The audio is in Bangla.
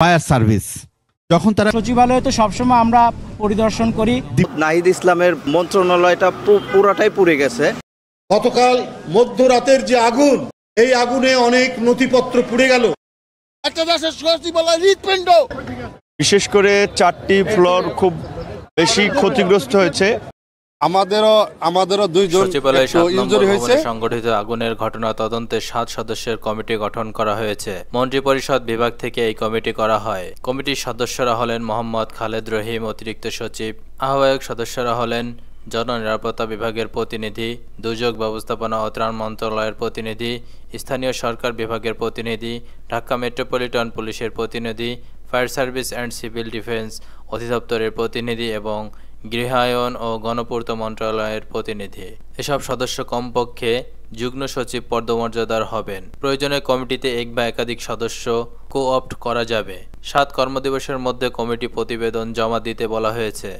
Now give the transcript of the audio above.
ফায়ার সার্ভিস যখন তারা সচিবালয়ে তো সবসময় আমরা পরিদর্শন করি। নাহিদ ইসলামের মন্ত্রণালয়টা পুরাটাই পুড়ে গেছে। গতকাল মধ্যরাতের যে আগুন, এই আগুনে অনেক নথিপত্র পুড়ে গেল। একটা দেশের সচিবালয় হৃৎপিণ্ড। বিশেষ করে 4টি ফ্লোর খুব বেশি ক্ষতিগ্রস্ত হয়েছে। আমাদেরও 2 জন সচিবালয়ে 7 নম্বর ইনজুরি হয়েছে। ভবনে সংঘটিত আগুনের ঘটনা তদন্তে 7 সদস্যের কমিটি গঠন করা হয়েছে। মন্ত্রিপরিষদ বিভাগ থেকে এই কমিটি করা হয়। কমিটির সদস্যরা হলেন মোহাম্মদ খালেদ রহিম অতিরিক্ত সচিব, আহ্বায়ক সদস্যরা হলেন জননিরাপত্তা বিভাগের প্রতিনিধি, দুর্যোগ ব্যবস্থাপনা ও ত্রাণ মন্ত্রণালয়ের প্রতিনিধি, স্থানীয় সরকার বিভাগের প্রতিনিধি, ঢাকা মেট্রোপলিটন পুলিশের প্রতিনিধি, fire service and civil defence অধিদপ্তরের প্রতিনিধি এবং গৃহায়ন ও গণপূর্ত মন্ত্রণালয়ের প্রতিনিধি। এসব সদস্য কমপক্ষে যুগ্ম সচিব পদমর্যাদার হবেন। প্রয়োজনে কমিটিতে এক বা একাধিক সদস্য কো-অপ্ট করা যাবে। 7 কর্মদিবসের মধ্যে কমিটি প্রতিবেদন জমা দিতে বলা হয়েছে।